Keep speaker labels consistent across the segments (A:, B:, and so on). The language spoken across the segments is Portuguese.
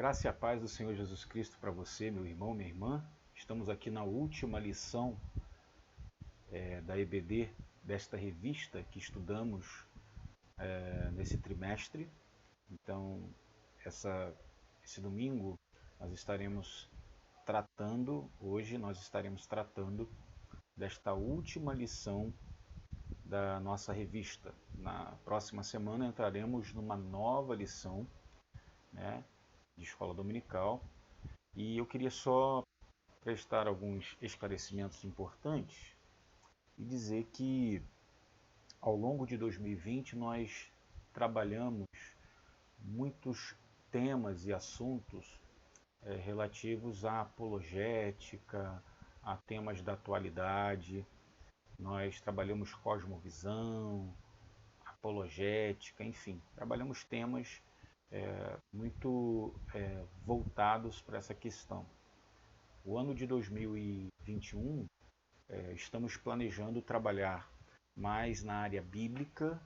A: graça e a paz do Senhor Jesus Cristo para você, meu irmão, minha irmã. Estamos aqui na última lição da EBD, desta revista que estudamos nesse trimestre. Então, esse domingo hoje nós estaremos tratando desta última lição da nossa revista. Na próxima semana entraremos numa nova lição, né, de escola dominical, e eu queria só prestar alguns esclarecimentos importantes e dizer que ao longo de 2020 nós trabalhamos muitos temas e assuntos relativos à apologética, a temas da atualidade. Nós trabalhamos cosmovisão, apologética, enfim, trabalhamos temas muito voltados para essa questão. O ano de 2021, estamos planejando trabalhar mais na área bíblica,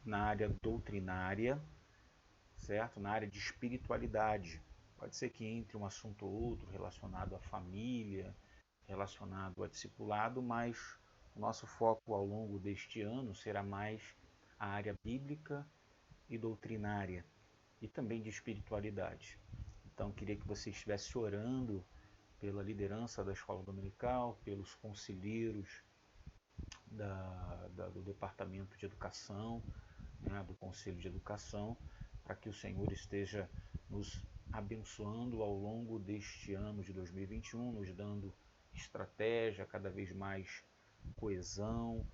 A: na área doutrinária, certo? Na área de espiritualidade. Pode ser que entre um assunto ou outro relacionado à família, relacionado a discipulado, mas o nosso foco ao longo deste ano será mais a área bíblica e doutrinária, e também de espiritualidade. Então, queria que você estivesse orando pela liderança da escola dominical, pelos conselheiros do departamento de educação, né, do conselho de educação, para que o Senhor esteja nos abençoando ao longo deste ano de 2021, nos dando estratégia, cada vez mais coesão,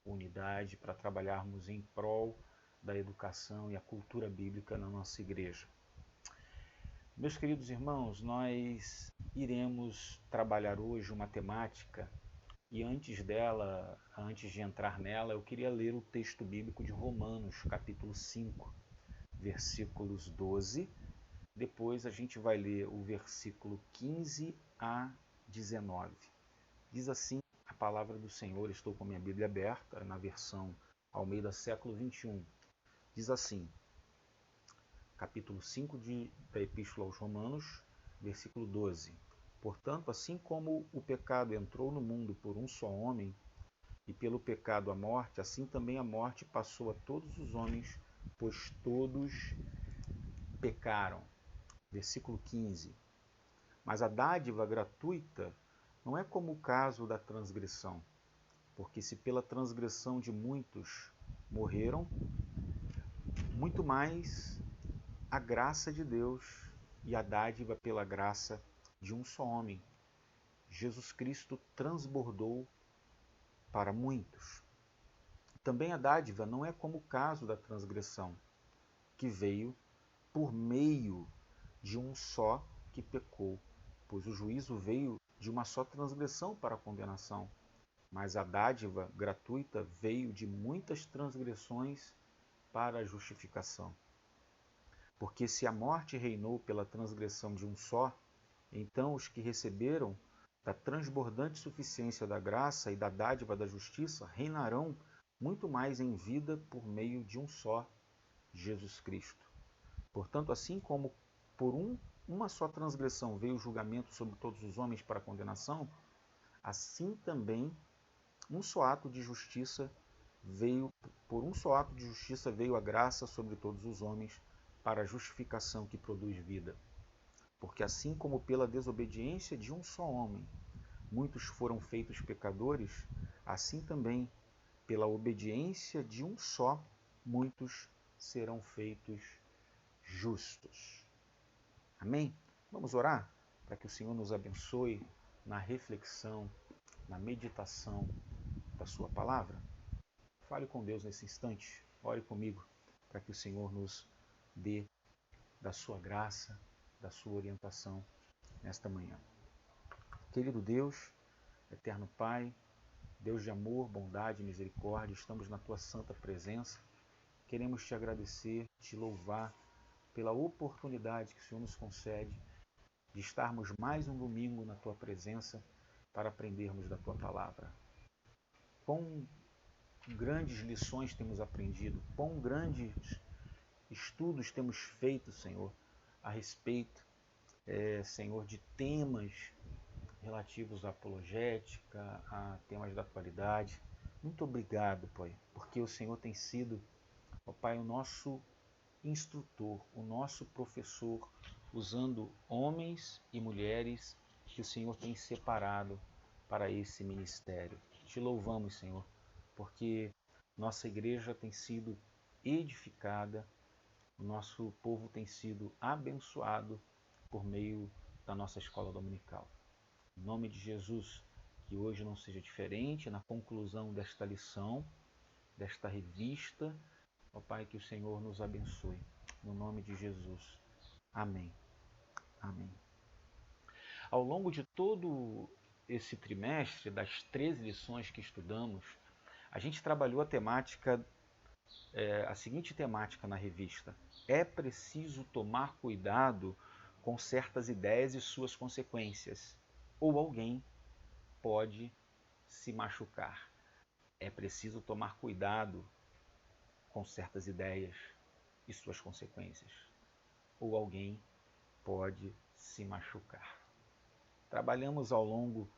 A: unidade, para trabalharmos em prol da educação e a cultura bíblica na nossa igreja. Meus queridos irmãos, nós iremos trabalhar hoje uma temática, e antes de entrar nela, eu queria ler o texto bíblico de Romanos, capítulo 5, versículos 12. Depois a gente vai ler o versículo 15 a 19. Diz assim a palavra do Senhor, estou com a minha Bíblia aberta, na versão Almeida século 21. Diz assim, capítulo 5 da Epístola aos Romanos, versículo 12. Portanto, assim como o pecado entrou no mundo por um só homem, e pelo pecado a morte, assim também a morte passou a todos os homens, pois todos pecaram. Versículo 15. Mas a dádiva gratuita não é como o caso da transgressão, porque se pela transgressão de muitos morreram, muito mais a graça de Deus e a dádiva pela graça de um só homem, Jesus Cristo, transbordou para muitos. Também a dádiva não é como o caso da transgressão, que veio por meio de um só que pecou, pois o juízo veio de uma só transgressão para a condenação, mas a dádiva gratuita veio de muitas transgressões para a justificação. Porque se a morte reinou pela transgressão de um só, então os que receberam da transbordante suficiência da graça e da dádiva da justiça reinarão muito mais em vida por meio de um só, Jesus Cristo. Portanto, assim como por uma só transgressão veio o julgamento sobre todos os homens para a condenação, assim também por um só ato de justiça veio a graça sobre todos os homens para a justificação que produz vida. Porque assim como pela desobediência de um só homem muitos foram feitos pecadores, assim também pela obediência de um só muitos serão feitos justos. Amém? Vamos orar para que o Senhor nos abençoe na reflexão, na meditação da sua palavra? Fale com Deus nesse instante, ore comigo para que o Senhor nos dê da sua graça, da sua orientação nesta manhã. Querido Deus, eterno Pai, Deus de amor, bondade e misericórdia, estamos na Tua santa presença. Queremos Te agradecer, Te louvar pela oportunidade que o Senhor nos concede de estarmos mais um domingo na Tua presença para aprendermos da Tua palavra. Quão grandes lições temos aprendido, quão grandes estudos temos feito, Senhor, a respeito Senhor, de temas relativos à apologética, a temas da atualidade. Muito obrigado, Pai, porque o Senhor tem sido, ó Pai, o nosso instrutor, o nosso professor, usando homens e mulheres que o Senhor tem separado para esse ministério. Te louvamos, Senhor, porque nossa igreja tem sido edificada, o nosso povo tem sido abençoado por meio da nossa escola dominical. Em nome de Jesus, que hoje não seja diferente na conclusão desta lição, desta revista. Ó Pai, que o Senhor nos abençoe. No nome de Jesus. Amém. Amém. Ao longo de todo esse trimestre, das 13 lições que estudamos, a gente trabalhou a seguinte temática na revista: é preciso tomar cuidado com certas ideias e suas consequências, ou alguém pode se machucar. É preciso tomar cuidado com certas ideias e suas consequências, ou alguém pode se machucar. Trabalhamos ao longo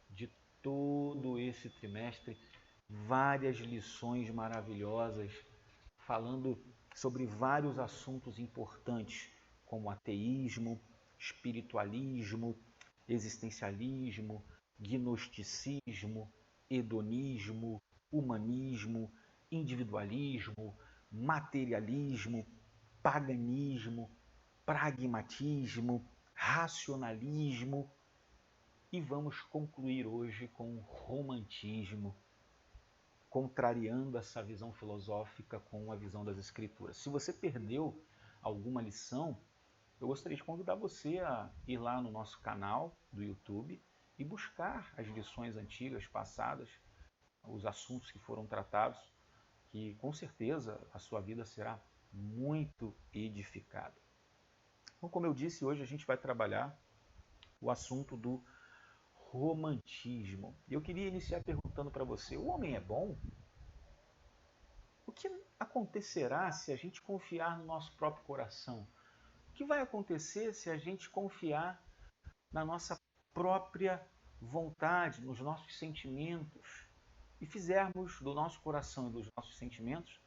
A: de todo esse trimestre várias lições maravilhosas, falando sobre vários assuntos importantes, como ateísmo, espiritualismo, existencialismo, gnosticismo, hedonismo, humanismo, individualismo, materialismo, paganismo, pragmatismo, racionalismo. E vamos concluir hoje com o romantismo, contrariando essa visão filosófica com a visão das Escrituras. Se você perdeu alguma lição, eu gostaria de convidar você a ir lá no nosso canal do YouTube e buscar as lições antigas, passadas, os assuntos que foram tratados, que com certeza a sua vida será muito edificada. Então, como eu disse, hoje a gente vai trabalhar o assunto do romantismo. Eu queria iniciar perguntando para você: o homem é bom? O que acontecerá se a gente confiar no nosso próprio coração? O que vai acontecer se a gente confiar na nossa própria vontade, nos nossos sentimentos, e fizermos do nosso coração e dos nossos sentimentos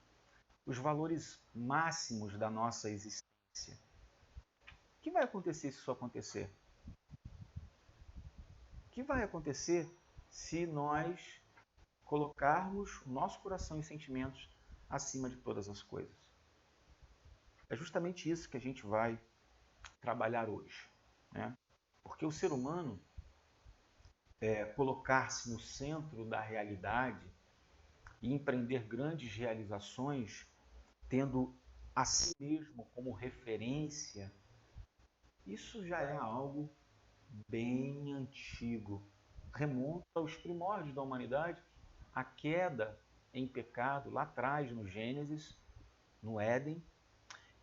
A: os valores máximos da nossa existência? O que vai acontecer se isso acontecer? O que vai acontecer se nós colocarmos o nosso coração e sentimentos acima de todas as coisas? É justamente isso que a gente vai trabalhar hoje, né? Porque o ser humano colocar-se no centro da realidade e empreender grandes realizações, tendo a si mesmo como referência, isso já é algo bem antigo. Remonta aos primórdios da humanidade, a queda em pecado lá atrás no Gênesis, no Éden,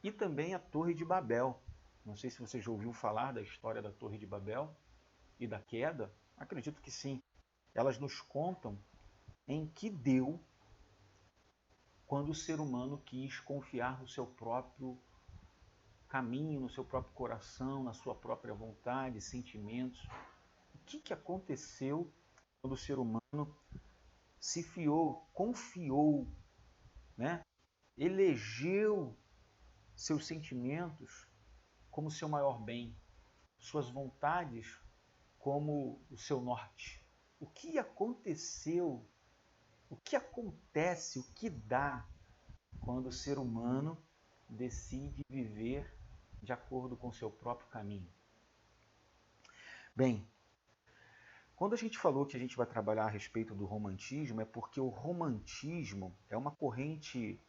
A: e também a Torre de Babel. Não sei se você já ouviu falar da história da Torre de Babel e da queda. Acredito que sim. Elas nos contam em que deu quando o ser humano quis confiar no seu próprio caminho, no seu próprio coração, na sua própria vontade, sentimentos. O que aconteceu quando o ser humano se confiou, né? Elegeu seus sentimentos como seu maior bem, suas vontades como o seu norte? O que aconteceu? O que acontece? O que dá quando o ser humano decide viver de acordo com o seu próprio caminho? Bem, quando a gente falou que a gente vai trabalhar a respeito do romantismo, é porque o romantismo é uma corrente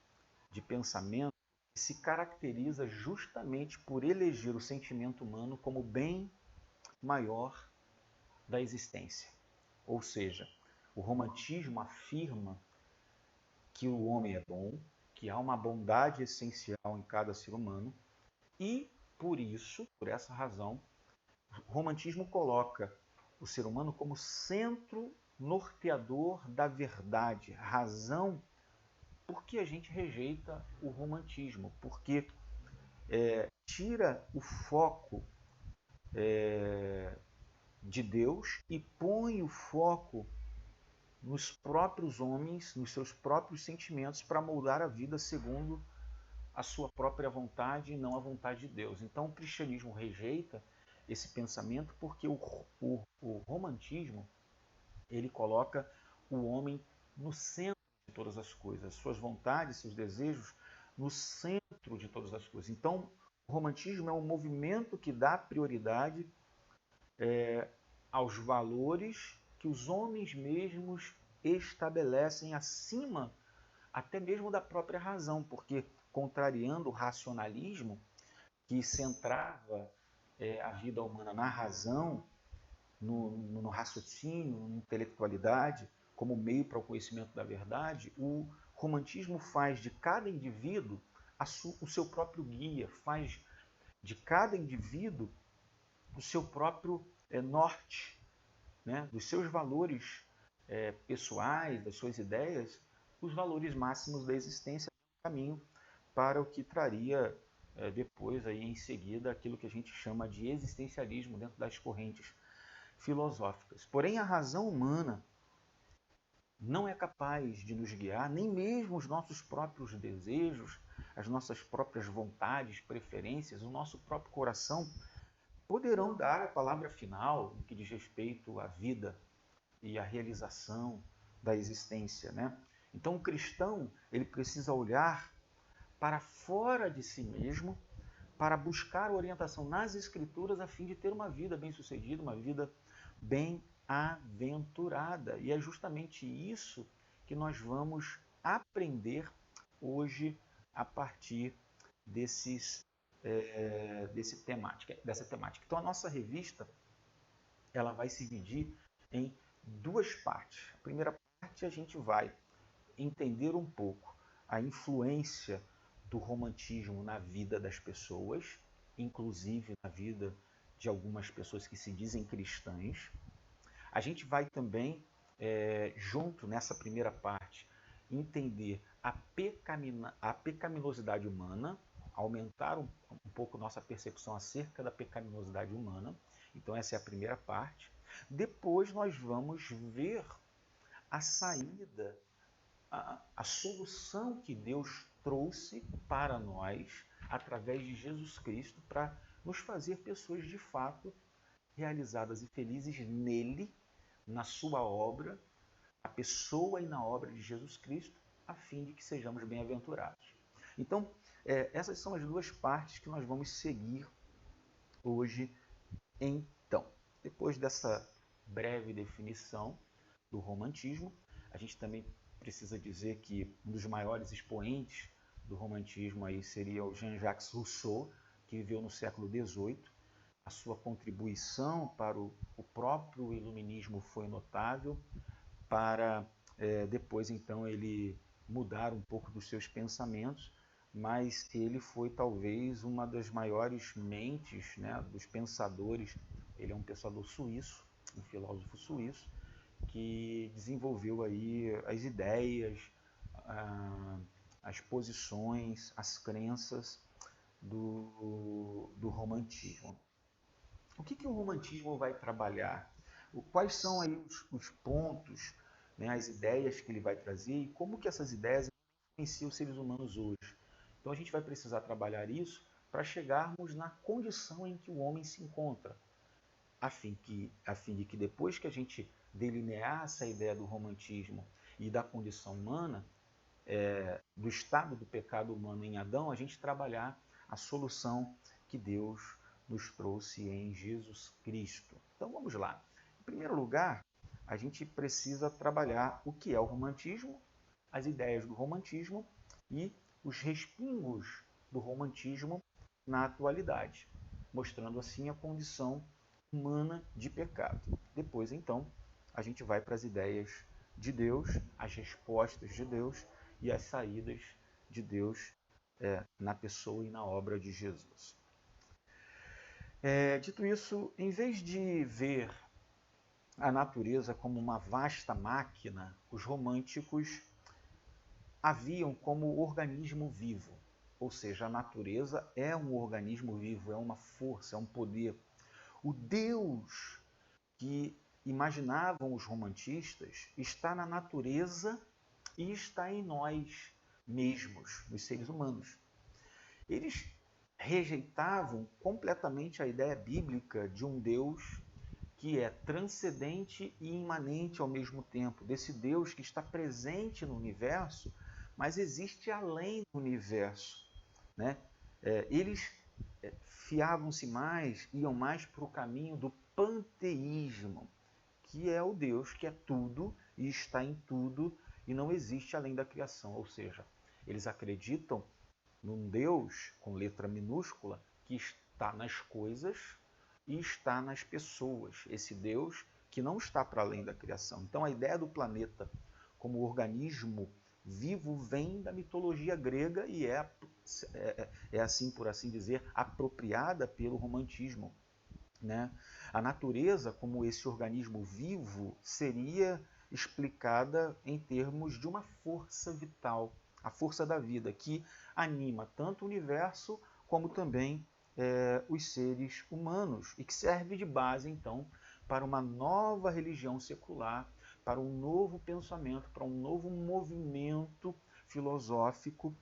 A: de pensamento que se caracteriza justamente por eleger o sentimento humano como bem maior da existência. Ou seja, o romantismo afirma que o homem é bom, que há uma bondade essencial em cada ser humano, e por isso, por essa razão, o romantismo coloca o ser humano como centro norteador da verdade, razão por que a gente rejeita o romantismo, porque tira o foco de Deus e põe o foco nos próprios homens, nos seus próprios sentimentos, para moldar a vida segundo a sua própria vontade e não a vontade de Deus. Então o cristianismo rejeita esse pensamento porque o romantismo ele coloca o homem no centro de todas as coisas, suas vontades, seus desejos no centro de todas as coisas. Então o romantismo é um movimento que dá prioridade aos valores que os homens mesmos estabelecem acima até mesmo da própria razão, porque contrariando o racionalismo que centrava a vida humana na razão, no raciocínio, na intelectualidade, como meio para o conhecimento da verdade, o romantismo faz de cada indivíduo o seu próprio guia, faz de cada indivíduo o seu próprio norte, né, dos seus valores pessoais, das suas ideias, os valores máximos da existência, caminho para o que traria depois, aí, em seguida, aquilo que a gente chama de existencialismo dentro das correntes filosóficas. Porém, a razão humana não é capaz de nos guiar, nem mesmo os nossos próprios desejos, as nossas próprias vontades, preferências, o nosso próprio coração poderão dar a palavra final no que diz respeito à vida e à realização da existência, né? Então o cristão ele precisa olhar para fora de si mesmo para buscar orientação nas escrituras a fim de ter uma vida bem-sucedida, uma vida bem-aventurada. E é justamente isso que nós vamos aprender hoje a partir dessa temática. Então a nossa revista ela vai se dividir em duas partes. A primeira parte a gente vai entender um pouco a influência do romantismo na vida das pessoas, inclusive na vida de algumas pessoas que se dizem cristãs. A gente vai também, junto nessa primeira parte, entender a pecaminosidade humana, aumentar um pouco nossa percepção acerca da pecaminosidade humana. Então essa é a primeira parte. Depois nós vamos ver a saída, a solução que Deus trouxe para nós através de Jesus Cristo para nos fazer pessoas de fato realizadas e felizes nele, na sua obra, na pessoa e na obra de Jesus Cristo, a fim de que sejamos bem-aventurados. Então, essas são as duas partes que nós vamos seguir hoje. Então, depois dessa breve definição do romantismo, a gente também precisa dizer que um dos maiores expoentes do romantismo aí seria o Jean-Jacques Rousseau, que viveu no século XVIII. A sua contribuição para o próprio iluminismo foi notável, para depois então ele mudar um pouco dos seus pensamentos, mas ele foi talvez uma das maiores mentes, né, dos pensadores. Ele é um pensador suíço, um filósofo suíço, que desenvolveu aí as ideias, as posições, as crenças do romantismo. O que o romantismo vai trabalhar? Quais são aí os pontos, né, as ideias que ele vai trazer e como que essas ideias influenciam os seres humanos hoje? Então a gente vai precisar trabalhar isso para chegarmos na condição em que o homem se encontra, a fim de que depois que a gente delinear essa ideia do romantismo e da condição humana, do estado do pecado humano em Adão, a gente trabalhar a solução que Deus nos trouxe em Jesus Cristo. Então vamos lá. Em primeiro lugar, a gente precisa trabalhar o que é o romantismo, as ideias do romantismo e os respingos do romantismo na atualidade, mostrando assim a condição humana de pecado. Depois, então, a gente vai para as ideias de Deus, as respostas de Deus e as saídas de Deus na pessoa e na obra de Jesus. Dito isso, em vez de ver a natureza como uma vasta máquina, os românticos a viam como organismo vivo. Ou seja, a natureza é um organismo vivo, é uma força, é um poder. O Deus que imaginavam os romantistas está na natureza e está em nós mesmos, nos seres humanos. Eles rejeitavam completamente a ideia bíblica de um Deus que é transcendente e imanente ao mesmo tempo, desse Deus que está presente no universo, mas existe além do universo, né? Eles fiavam-se mais, iam mais para o caminho do panteísmo, que é o Deus que é tudo e está em tudo e não existe além da criação. Ou seja, eles acreditam num Deus com letra minúscula que está nas coisas e está nas pessoas. Esse Deus que não está para além da criação. Então a ideia do planeta como organismo vivo vem da mitologia grega e é assim, por assim dizer, apropriada pelo romantismo, né? A natureza, como esse organismo vivo, seria explicada em termos de uma força vital, a força da vida, que anima tanto o universo como também os seres humanos e que serve de base, então, para uma nova religião secular, para um novo pensamento, para um novo movimento filosófico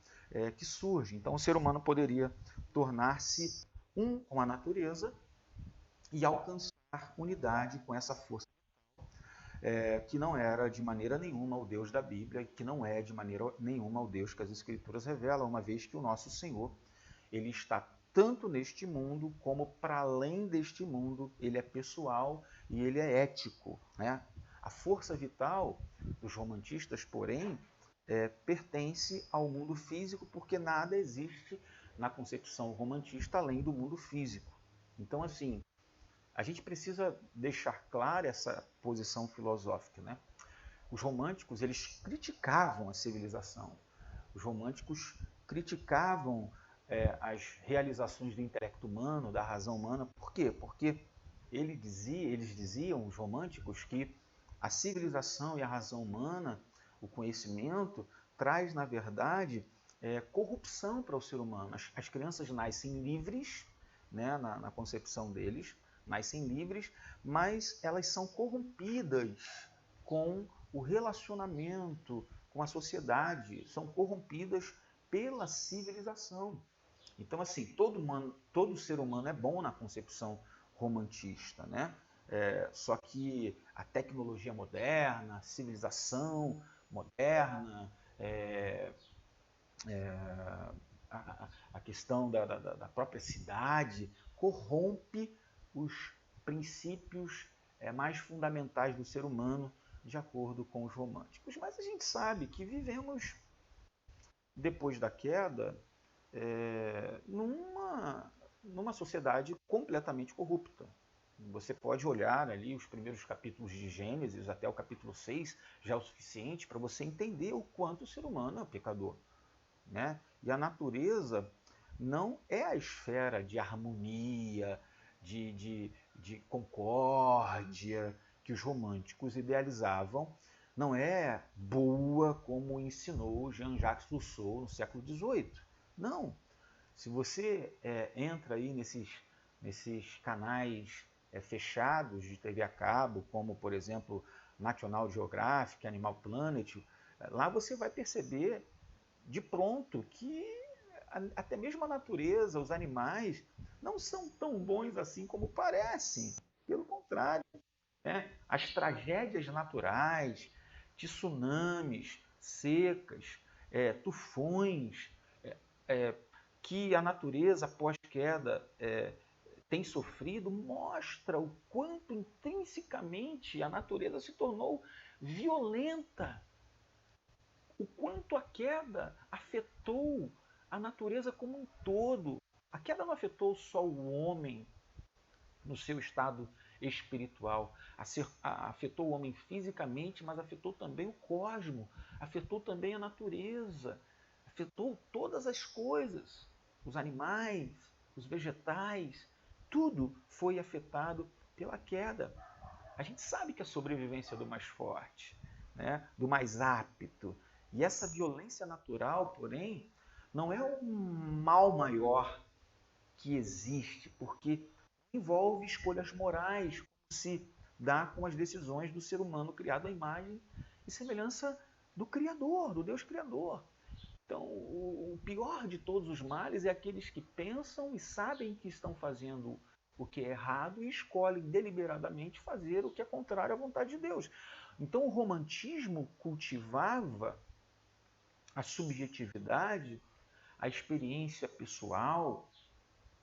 A: que surge. Então, o ser humano poderia tornar-se um com a natureza e alcançar unidade com essa força que não era de maneira nenhuma o Deus da Bíblia, que não é de maneira nenhuma o Deus que as Escrituras revelam, uma vez que o nosso Senhor, ele está tanto neste mundo como para além deste mundo, ele é pessoal e ele é ético, né? A força vital dos romantistas, porém, pertence ao mundo físico, porque nada existe na concepção romantista além do mundo físico. Então, assim, a gente precisa deixar clara essa posição filosófica, né? Os românticos, eles criticavam a civilização. Os românticos criticavam as realizações do intelecto humano, da razão humana. Por quê? Porque eles diziam, os românticos, que a civilização e a razão humana, o conhecimento, traz, na verdade, corrupção para o ser humano. As crianças nascem livres, né, na concepção deles, nascem livres, mas elas são corrompidas com o relacionamento com a sociedade, são corrompidas pela civilização. Então, assim, todo ser humano é bom na concepção romantista, né? Só que a tecnologia moderna, a civilização moderna, a questão da própria cidade corrompe os princípios mais fundamentais do ser humano, de acordo com os românticos. Mas a gente sabe que vivemos, depois da queda, numa sociedade completamente corrupta. Você pode olhar ali os primeiros capítulos de Gênesis até o capítulo 6, já é o suficiente para você entender o quanto o ser humano é pecador, né? E a natureza não é a esfera de harmonia, de concórdia que os românticos idealizavam, não é boa como ensinou Jean-Jacques Rousseau no século XVIII. Não. Se você entra aí nesses canais fechados de TV a cabo, como, por exemplo, National Geographic, Animal Planet, lá você vai perceber de pronto que até mesmo a natureza, os animais, não são tão bons assim como parecem. Pelo contrário, né? As tragédias naturais, tsunamis, secas, tufões, que a natureza pós-queda tem sofrido, mostra o quanto intrinsecamente a natureza se tornou violenta, o quanto a queda afetou a natureza como um todo. A queda não afetou só o homem no seu estado espiritual, afetou o homem fisicamente, mas afetou também o cosmos, afetou também a natureza, afetou todas as coisas, os animais, os vegetais, tudo foi afetado pela queda. A gente sabe que a sobrevivência é do mais forte, né? Do mais apto. E essa violência natural, porém, não é um mal maior que existe, porque envolve escolhas morais, como se dá com as decisões do ser humano criado à imagem e semelhança do Criador, do Deus Criador. Então, o pior de todos os males é aqueles que pensam e sabem que estão fazendo o que é errado e escolhem deliberadamente fazer o que é contrário à vontade de Deus. Então, o romantismo cultivava a subjetividade, a experiência pessoal,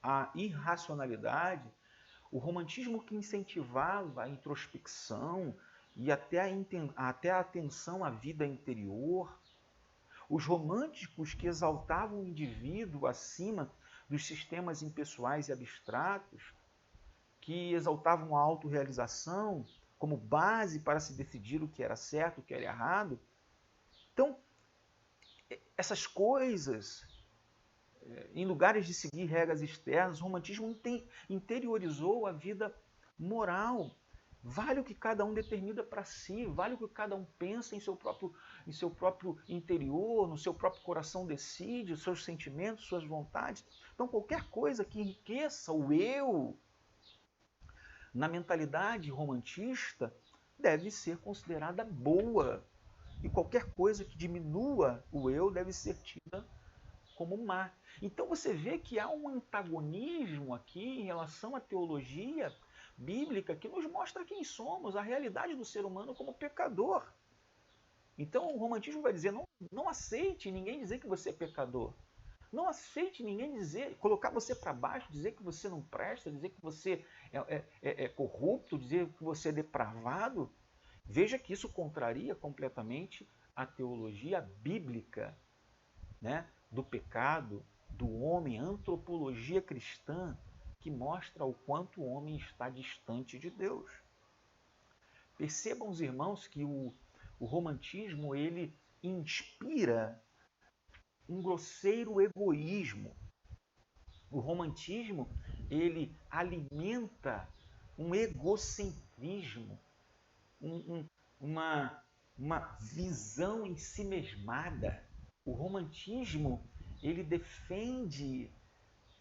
A: a irracionalidade. O romantismo que incentivava a introspecção e até a atenção à vida interior. Os românticos que exaltavam o indivíduo acima dos sistemas impessoais e abstratos, que exaltavam a autorrealização como base para se decidir o que era certo, o que era errado. Então, essas coisas, em lugares de seguir regras externas, o romantismo interiorizou a vida moral. Vale o que cada um determina para si, vale o que cada um pensa em seu próprio interior, no seu próprio coração decide, os seus sentimentos, suas vontades. Então, qualquer coisa que enriqueça o eu na mentalidade romantista deve ser considerada boa. E qualquer coisa que diminua o eu deve ser tida como má. Então você vê que há um antagonismo aqui em relação à teologia bíblica que nos mostra quem somos, a realidade do ser humano como pecador. Então o romantismo vai dizer, não aceite ninguém dizer que você é pecador. Não aceite ninguém dizer, colocar você para baixo, dizer que você não presta, dizer que você é corrupto, dizer que você é depravado. Veja que isso contraria completamente a teologia bíblica, né, do pecado, do homem, a antropologia cristã, que mostra o quanto o homem está distante de Deus. Percebam os irmãos que o romantismo ele inspira um grosseiro egoísmo. O romantismo ele alimenta um egocentrismo, uma visão ensimesmada. O romantismo ele defende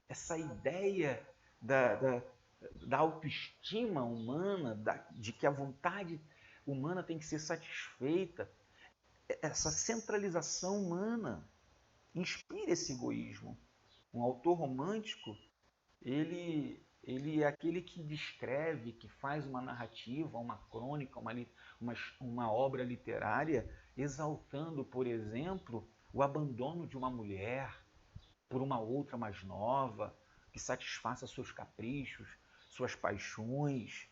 A: essa ideia da autoestima humana, de que a vontade humana tem que ser satisfeita. Essa centralização humana inspira esse egoísmo. Um autor romântico, ele é aquele que descreve, que faz uma narrativa, uma crônica, uma obra literária, exaltando, por exemplo, o abandono de uma mulher por uma outra mais nova, que satisfaça seus caprichos, suas paixões.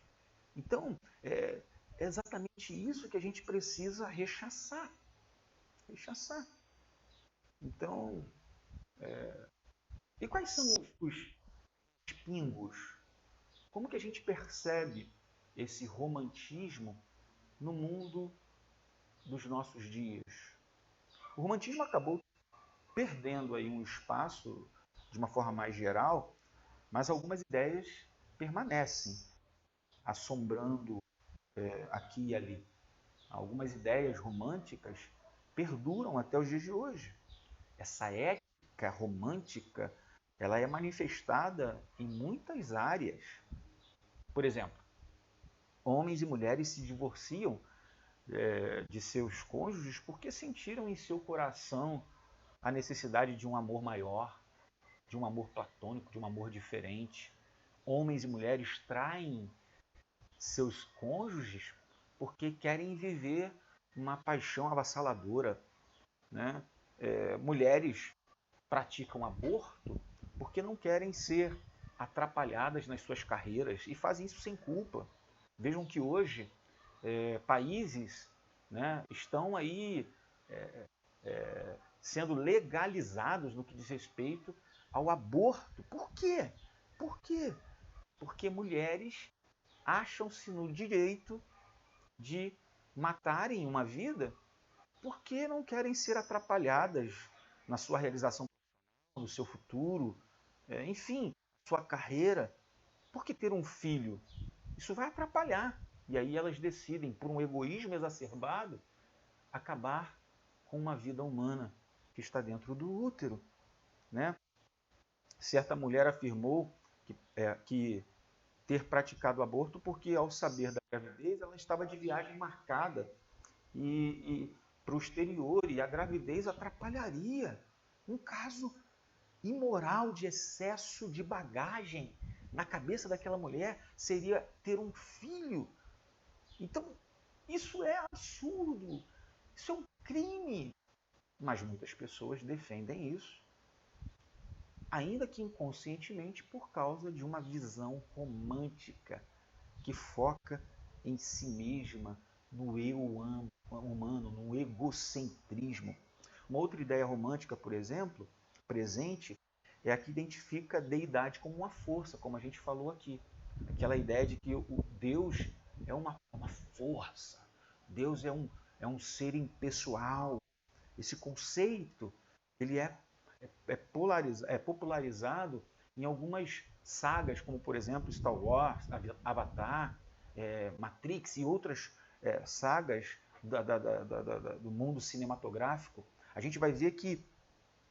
A: Então, é exatamente isso que a gente precisa rechaçar. Rechaçar. Então, e quais são os pingos? Como que a gente percebe esse romantismo no mundo dos nossos dias? O romantismo acabou perdendo aí um espaço de uma forma mais geral, mas algumas ideias permanecem, assombrando aqui e ali. Algumas ideias românticas perduram até os dias de hoje. Essa ética romântica, ela é manifestada em muitas áreas. Por exemplo, homens e mulheres se divorciam de seus cônjuges porque sentiram em seu coração a necessidade de um amor maior, de um amor platônico, de um amor diferente. Homens e mulheres traem seus cônjuges porque querem viver uma paixão avassaladora, né? Mulheres praticam aborto porque não querem ser atrapalhadas nas suas carreiras e fazem isso sem culpa. Vejam que hoje países, né, estão aí sendo legalizados no que diz respeito ao aborto. Por quê? Por quê? Porque mulheres acham-se no direito de matarem uma vida porque não querem ser atrapalhadas na sua realização, no seu futuro, enfim, sua carreira. Porque ter um filho, isso vai atrapalhar. E aí elas decidem, por um egoísmo exacerbado, acabar com uma vida humana que está dentro do útero, né? Certa mulher afirmou que ter praticado o aborto porque, ao saber da gravidez, ela estava de viagem marcada e para o exterior, e a gravidez atrapalharia. Um caso imoral de excesso de bagagem na cabeça daquela mulher seria ter um filho. Então, isso é absurdo, isso é um crime. Mas muitas pessoas defendem isso, ainda que inconscientemente, por causa de uma visão romântica que foca em si mesma, no eu humano, no egocentrismo. Uma outra ideia romântica, por exemplo, presente, é a que identifica a deidade como uma força, como a gente falou aqui. Aquela ideia de que o Deus é uma força, Deus é um ser impessoal. Esse conceito ele é popularizado em algumas sagas, como por exemplo Star Wars, Avatar, Matrix e outras sagas do mundo cinematográfico. A gente vai ver que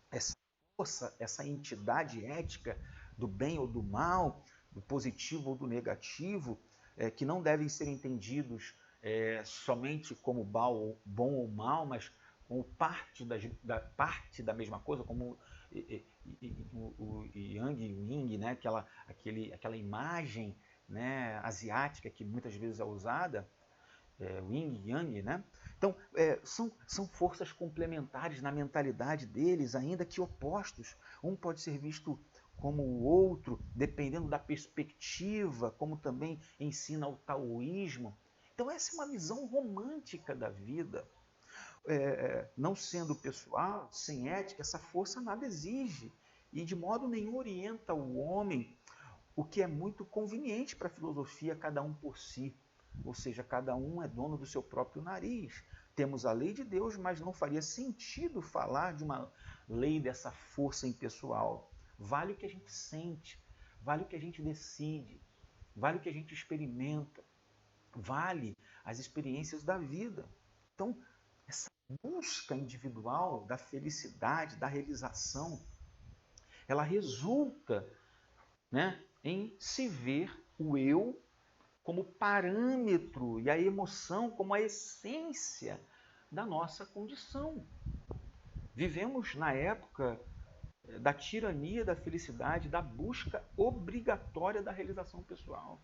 A: essa força, essa entidade ética do bem ou do mal, do positivo ou do negativo, que não devem ser entendidos somente como bom ou mal, mas como parte da mesma coisa, como o Yang e o Ying, né? aquela imagem, né, asiática que muitas vezes é usada, o Yin e Yang, né? Então, são forças complementares na mentalidade deles, ainda que opostos. Um pode ser visto como o outro, dependendo da perspectiva, como também ensina o taoísmo. Então, essa é uma visão romântica da vida. Não sendo pessoal, sem ética, essa força nada exige e de modo nenhum orienta o homem, o que é muito conveniente para a filosofia, cada um por si. Ou seja, cada um é dono do seu próprio nariz. Temos a lei de Deus, mas não faria sentido falar de uma lei dessa força impessoal. Vale o que a gente sente, vale o que a gente decide, vale o que a gente experimenta, vale as experiências da vida. Então, essa busca individual da felicidade, da realização, ela resulta, né, em se ver o eu como parâmetro e a emoção como a essência da nossa condição. Vivemos na época da tirania da felicidade, da busca obrigatória da realização pessoal.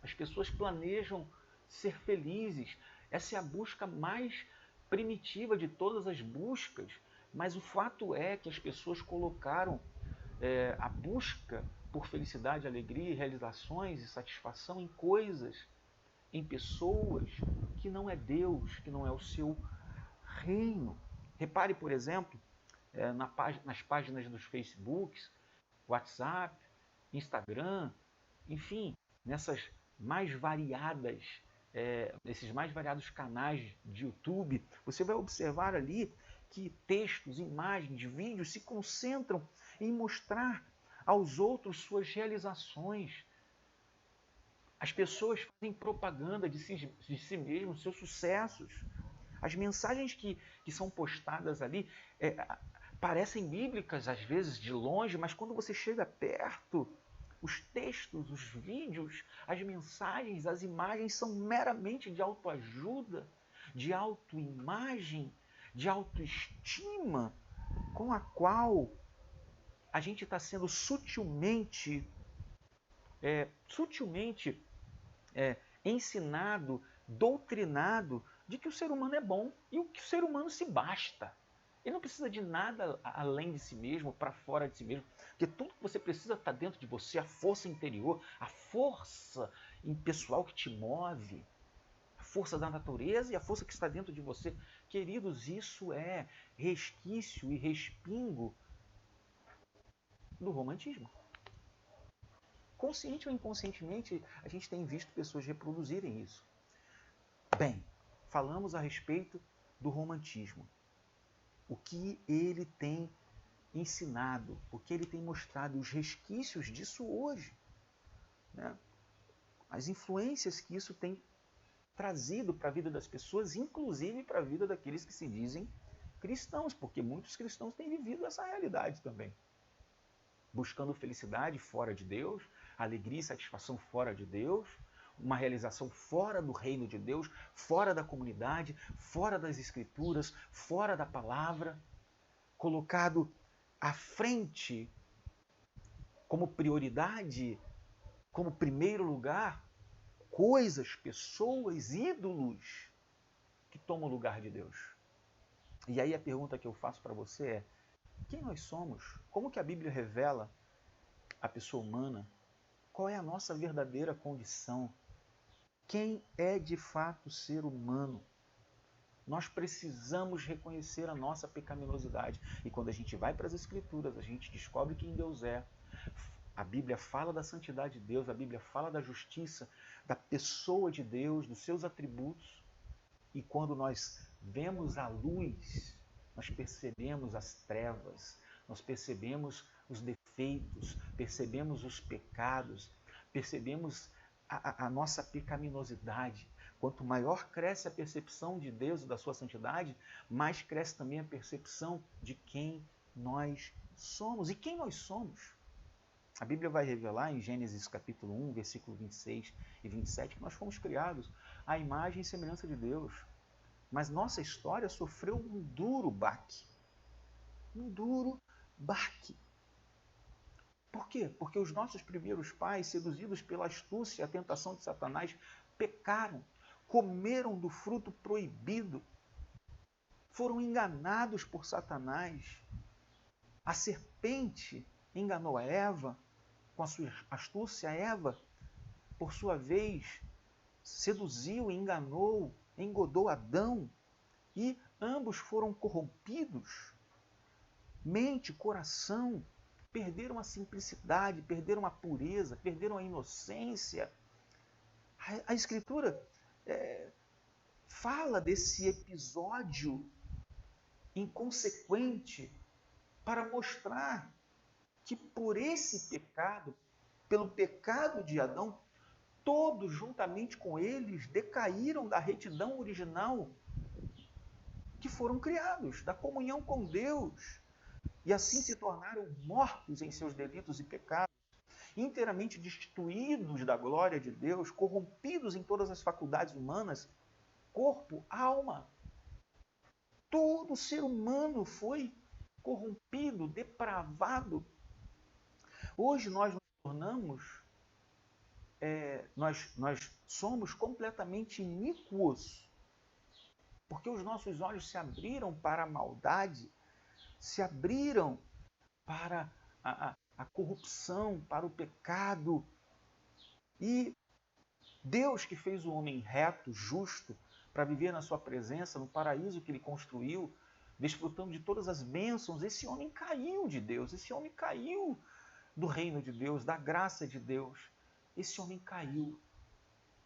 A: As pessoas planejam ser felizes. Essa é a busca mais primitiva de todas as buscas, mas o fato é que as pessoas colocaram a busca por felicidade, alegria, realizações e satisfação em coisas, em pessoas, que não é Deus, que não é o seu reino. Repare, por exemplo, nas páginas dos Facebooks, WhatsApp, Instagram, enfim, nessas mais variadas, nesses mais variados canais de YouTube, você vai observar ali que textos, imagens, vídeos se concentram em mostrar aos outros suas realizações. As pessoas fazem propaganda de si mesmos, seus sucessos. As mensagens que são postadas ali parecem bíblicas, às vezes, de longe, mas quando você chega perto, os textos, os vídeos, as mensagens, as imagens são meramente de autoajuda, de autoimagem, de autoestima, com a qual a gente está sendo sutilmente ensinado, doutrinado de que o ser humano é bom e que o ser humano se basta. Ele não precisa de nada além de si mesmo, para fora de si mesmo, porque tudo que você precisa está dentro de você, a força interior, a força impessoal que te move, a força da natureza e a força que está dentro de você. Queridos, isso é resquício e respingo do romantismo. Consciente ou inconscientemente, a gente tem visto pessoas reproduzirem isso. Bem, falamos a respeito do romantismo. O que ele tem ensinado, o que ele tem mostrado, os resquícios disso hoje. Né? As influências que isso tem trazido para a vida das pessoas, inclusive para a vida daqueles que se dizem cristãos, porque muitos cristãos têm vivido essa realidade também. Buscando felicidade fora de Deus, alegria e satisfação fora de Deus, uma realização fora do reino de Deus, fora da comunidade, fora das escrituras, fora da palavra, colocado à frente como prioridade, como primeiro lugar, coisas, pessoas, ídolos que tomam o lugar de Deus. E aí a pergunta que eu faço para você é: quem nós somos? Como que a Bíblia revela a pessoa humana? Qual é a nossa verdadeira condição? Quem é de fato ser humano? Nós precisamos reconhecer a nossa pecaminosidade. E quando a gente vai para as Escrituras, a gente descobre quem Deus é. A Bíblia fala da santidade de Deus, a Bíblia fala da justiça, da pessoa de Deus, dos seus atributos. E quando nós vemos a luz, nós percebemos as trevas, nós percebemos os defeitos, percebemos os pecados, percebemos a nossa pecaminosidade. Quanto maior cresce a percepção de Deus e da sua santidade, mais cresce também a percepção de quem nós somos. E quem nós somos? A Bíblia vai revelar em Gênesis capítulo 1, versículo 26 e 27, que nós fomos criados à imagem e semelhança de Deus. Mas nossa história sofreu um duro baque. Um duro baque. Por quê? Porque os nossos primeiros pais, seduzidos pela astúcia e a tentação de Satanás, pecaram, comeram do fruto proibido, foram enganados por Satanás. A serpente enganou a Eva com a sua astúcia. Eva, por sua vez, seduziu, enganou, engodou Adão, e ambos foram corrompidos. Mente, coração, perderam a simplicidade, perderam a pureza, perderam a inocência. A Escritura fala desse episódio inconsequente para mostrar que por esse pecado, pelo pecado de Adão, todos juntamente com eles decaíram da retidão original que foram criados, da comunhão com Deus, e assim se tornaram mortos em seus delitos e pecados, inteiramente destituídos da glória de Deus, corrompidos em todas as faculdades humanas, corpo, alma. Todo ser humano foi corrompido, depravado. Hoje nós nos tornamos, nós somos completamente iníquos, porque os nossos olhos se abriram para a maldade, se abriram para a corrupção, para o pecado. E Deus, que fez o homem reto, justo, para viver na sua presença, no paraíso que ele construiu, desfrutando de todas as bênçãos, esse homem caiu de Deus, esse homem caiu do reino de Deus, da graça de Deus. Esse homem caiu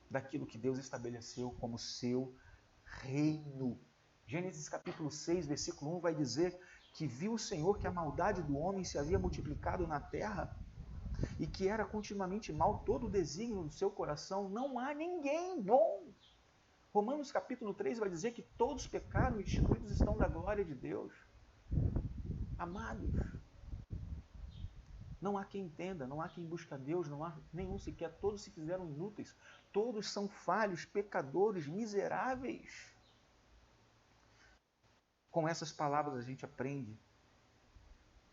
A: daquilo que Deus estabeleceu como seu reino. Gênesis capítulo 6, versículo 1 vai dizer que viu o Senhor que a maldade do homem se havia multiplicado na terra e que era continuamente mal todo o desígnio do seu coração. Não há ninguém bom. Romanos capítulo 3 vai dizer que todos pecaram e destituídos estão da glória de Deus. Amados, não há quem entenda, não há quem busque a Deus, não há nenhum sequer. Todos se fizeram inúteis. Todos são falhos, pecadores, miseráveis. Com essas palavras a gente aprende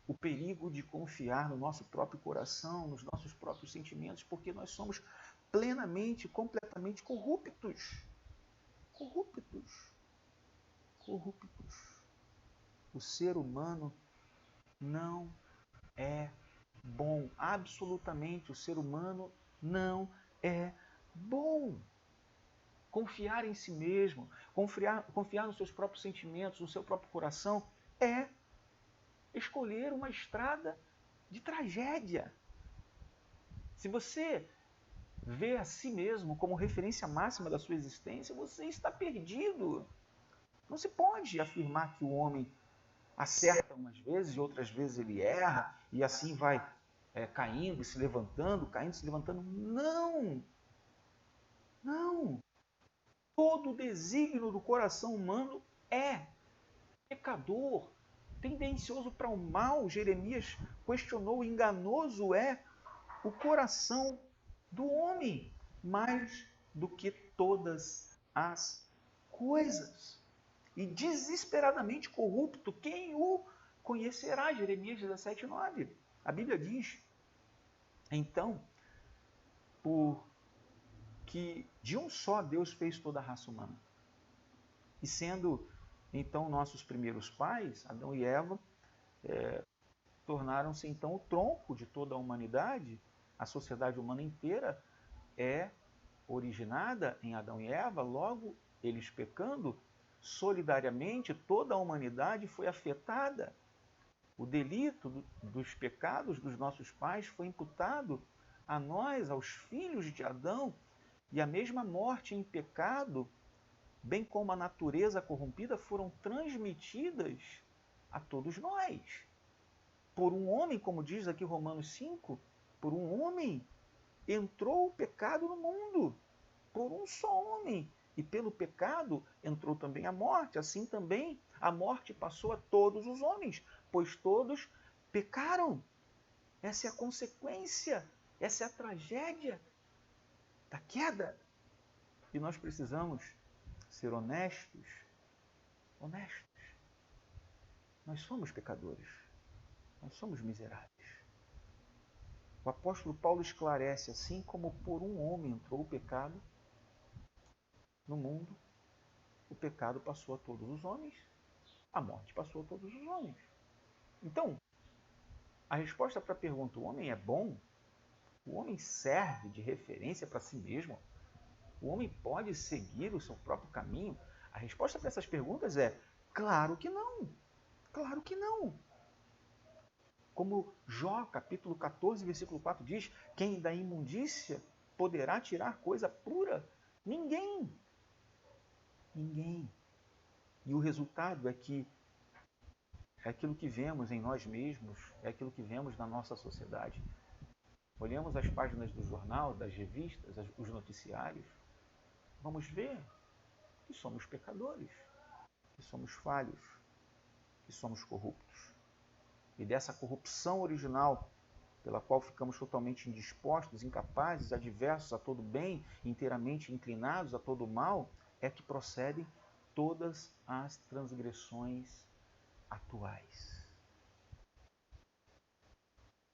A: o perigo de confiar no nosso próprio coração, nos nossos próprios sentimentos, porque nós somos plenamente, completamente corruptos. Corruptos. O ser humano não é bom. Absolutamente, o ser humano não é bom. Confiar em si mesmo, confiar nos seus próprios sentimentos, no seu próprio coração, é escolher uma estrada de tragédia. Se você vê a si mesmo como referência máxima da sua existência, você está perdido. Não se pode afirmar que o homem acerta umas vezes e outras vezes ele erra, e assim vai caindo e se levantando, Não! Não! Todo o desígnio do coração humano é pecador, tendencioso para o mal. Jeremias questionou: enganoso é o coração do homem mais do que todas as coisas. E desesperadamente corrupto, quem o conhecerá? Jeremias 17:9. A Bíblia diz, então, porque de um só Deus fez toda a raça humana. E sendo, então, nossos primeiros pais, Adão e Eva, tornaram-se, então, o tronco de toda a humanidade. A sociedade humana inteira é originada em Adão e Eva, logo, eles pecando, solidariamente, toda a humanidade foi afetada. O delito dos pecados dos nossos pais foi imputado a nós, aos filhos de Adão, e a mesma morte em pecado, bem como a natureza corrompida, foram transmitidas a todos nós. Por um homem, como diz aqui Romanos 5, por um homem entrou o pecado no mundo, por um só homem. E pelo pecado entrou também a morte. Assim também a morte passou a todos os homens, pois todos pecaram. Essa é a consequência, essa é a tragédia da queda. E nós precisamos ser honestos. Nós somos pecadores. Nós somos miseráveis. O apóstolo Paulo esclarece, assim como por um homem entrou o pecado no mundo, o pecado passou a todos os homens, a morte passou a todos os homens. Então, a resposta para a pergunta, o homem é bom? O homem serve de referência para si mesmo? O homem pode seguir o seu próprio caminho? A resposta para essas perguntas é, claro que não. Claro que não. Como Jó, capítulo 14, versículo 4 diz, quem da imundícia poderá tirar coisa pura? Ninguém. Ninguém. E o resultado é que é aquilo que vemos em nós mesmos, é aquilo que vemos na nossa sociedade. Olhamos as páginas do jornal, das revistas, os noticiários, vamos ver que somos pecadores, que somos falhos, que somos corruptos. E dessa corrupção original, pela qual ficamos totalmente indispostos, incapazes, adversos a todo bem, inteiramente inclinados a todo mal, é que procedem todas as transgressões atuais.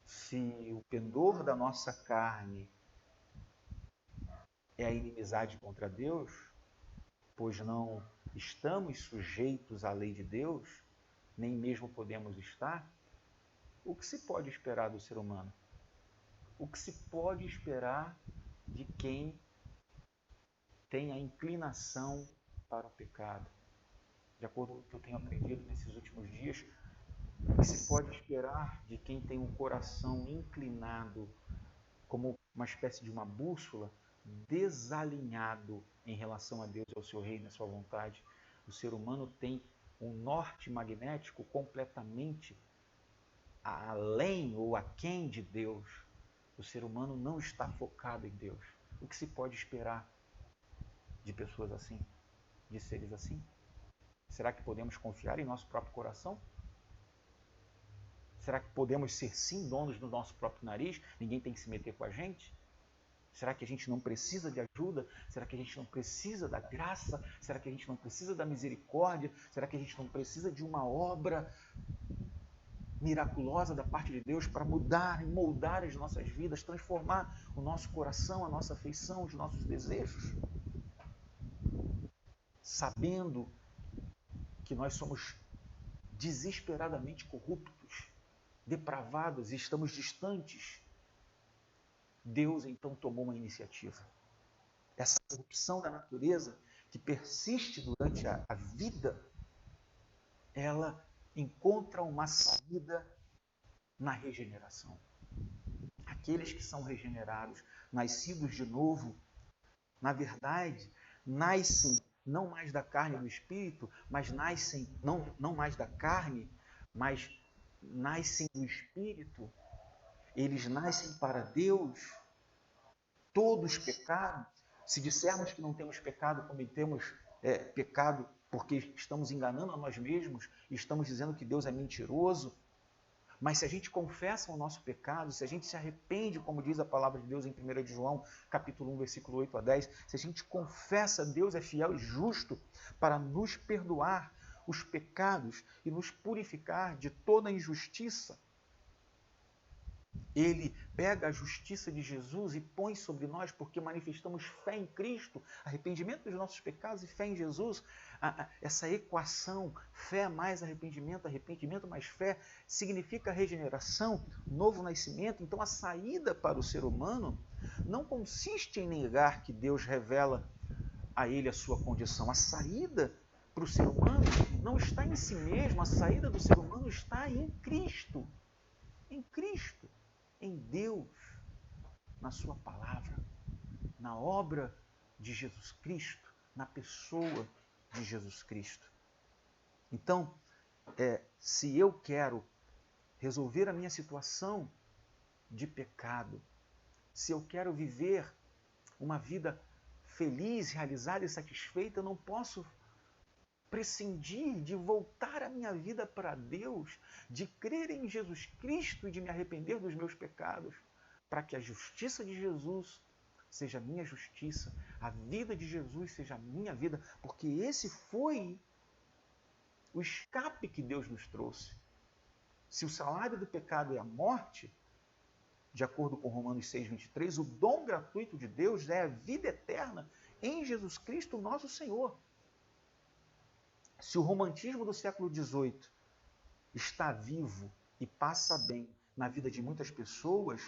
A: Se o pendor da nossa carne é a inimizade contra Deus, pois não estamos sujeitos à lei de Deus, nem mesmo podemos estar, o que se pode esperar do ser humano? O que se pode esperar de quem tem a inclinação para o pecado? De acordo com o que eu tenho aprendido nesses últimos dias, o que se pode esperar de quem tem um coração inclinado, como uma espécie de uma bússola, desalinhado em relação a Deus e ao seu reino e à sua vontade? O ser humano tem um norte magnético completamente além ou aquém de Deus. O ser humano não está focado em Deus. O que se pode esperar de pessoas assim, de seres assim? Será que podemos confiar em nosso próprio coração? Será que podemos ser sim donos do nosso próprio nariz? Ninguém tem que se meter com a gente? Será que a gente não precisa de ajuda? Será que a gente não precisa da graça? Será que a gente não precisa da misericórdia? Será que a gente não precisa de uma obra miraculosa da parte de Deus para mudar e moldar as nossas vidas, transformar o nosso coração, a nossa afeição, os nossos desejos? Sabendo que nós somos desesperadamente corruptos, depravados e estamos distantes, Deus então tomou uma iniciativa. Essa corrupção da natureza que persiste durante a vida, ela encontra uma saída na regeneração. Aqueles que são regenerados, nascidos de novo, na verdade, nascem não mais da carne e do espírito, mas nascem, não mais da carne, mas nascem do espírito. Eles nascem para Deus. Todos pecaram. Se dissermos que não temos pecado, cometemos pecado porque estamos enganando a nós mesmos, estamos dizendo que Deus é mentiroso. Mas se a gente confessa o nosso pecado, se a gente se arrepende, como diz a palavra de Deus em 1 de João, capítulo 1, versículo 8 a 10, se a gente confessa, Deus é fiel e justo para nos perdoar os pecados e nos purificar de toda injustiça. Ele pega a justiça de Jesus e põe sobre nós, porque manifestamos fé em Cristo, arrependimento dos nossos pecados e fé em Jesus. Essa equação, fé mais arrependimento, arrependimento mais fé, significa regeneração, novo nascimento. Então a saída para o ser humano não consiste em negar que Deus revela a ele a sua condição. A saída para o ser humano não está em si mesmo, a saída do ser humano está em Cristo. Em Cristo. Em Deus, na sua palavra, na obra de Jesus Cristo, na pessoa de Jesus Cristo. Então, se eu quero resolver a minha situação de pecado, se eu quero viver uma vida feliz, realizada e satisfeita, eu não posso prescindir de voltar a minha vida para Deus, de crer em Jesus Cristo e de me arrepender dos meus pecados, para que a justiça de Jesus seja minha justiça, a vida de Jesus seja a minha vida, porque esse foi o escape que Deus nos trouxe. Se o salário do pecado é a morte, de acordo com Romanos 6:23, o dom gratuito de Deus é a vida eterna em Jesus Cristo, nosso Senhor. Se o romantismo do século XVIII está vivo e passa bem na vida de muitas pessoas,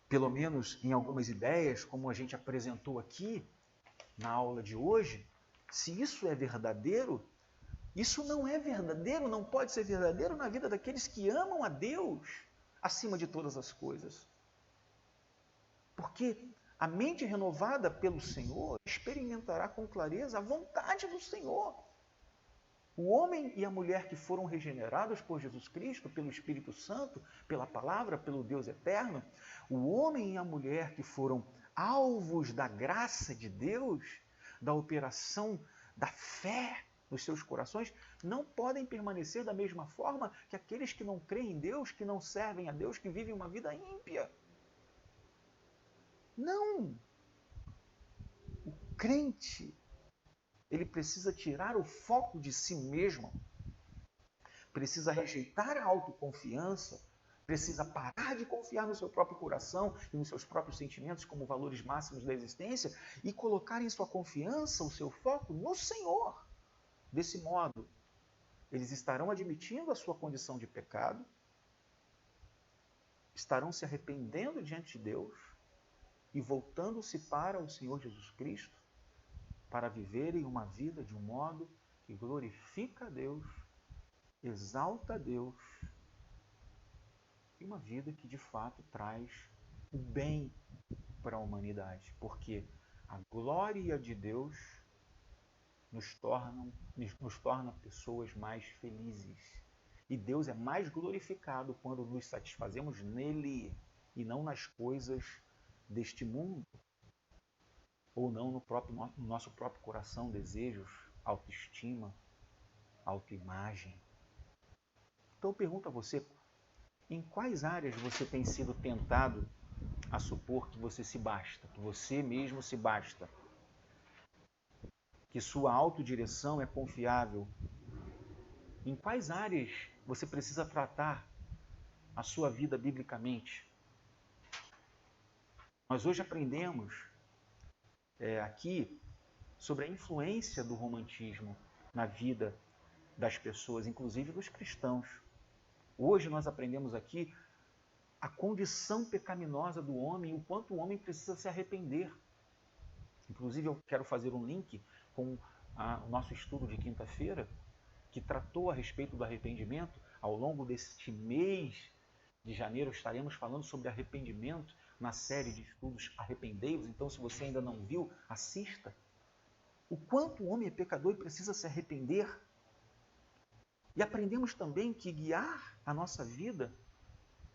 A: pelo menos em algumas ideias, como a gente apresentou aqui na aula de hoje, se isso é verdadeiro, isso não é verdadeiro, não pode ser verdadeiro na vida daqueles que amam a Deus acima de todas as coisas. Porque a mente renovada pelo Senhor experimentará com clareza a vontade do Senhor. O homem e a mulher que foram regenerados por Jesus Cristo, pelo Espírito Santo, pela palavra, pelo Deus eterno, o homem e a mulher que foram alvos da graça de Deus, da operação da fé nos seus corações, não podem permanecer da mesma forma que aqueles que não creem em Deus, que não servem a Deus, que vivem uma vida ímpia. Não! O crente, ele precisa tirar o foco de si mesmo, precisa rejeitar a autoconfiança, precisa parar de confiar no seu próprio coração e nos seus próprios sentimentos como valores máximos da existência e colocar em sua confiança o seu foco no Senhor. Desse modo, eles estarão admitindo a sua condição de pecado, estarão se arrependendo diante de Deus e voltando-se para o Senhor Jesus Cristo, para viverem uma vida de um modo que glorifica a Deus, exalta a Deus, e uma vida que de fato traz o bem para a humanidade, porque a glória de Deus nos torna pessoas mais felizes. E Deus é mais glorificado quando nos satisfazemos nele e não nas coisas deste mundo. Ou não no nosso próprio coração, desejos, autoestima, autoimagem. Então eu pergunto a você, em quais áreas você tem sido tentado a supor que você se basta, que você mesmo se basta, que sua autodireção é confiável? Em quais áreas você precisa tratar a sua vida biblicamente? Nós hoje aprendemos aqui sobre a influência do romantismo na vida das pessoas, inclusive dos cristãos. Hoje nós aprendemos aqui a condição pecaminosa do homem e o quanto o homem precisa se arrepender. Inclusive eu quero fazer um link com o nosso estudo de quinta-feira, que tratou a respeito do arrependimento. Ao longo deste mês de janeiro estaremos falando sobre arrependimento na série de estudos Arrependei-vos. Então, se você ainda não viu, assista. O quanto o homem é pecador e precisa se arrepender. E aprendemos também que guiar a nossa vida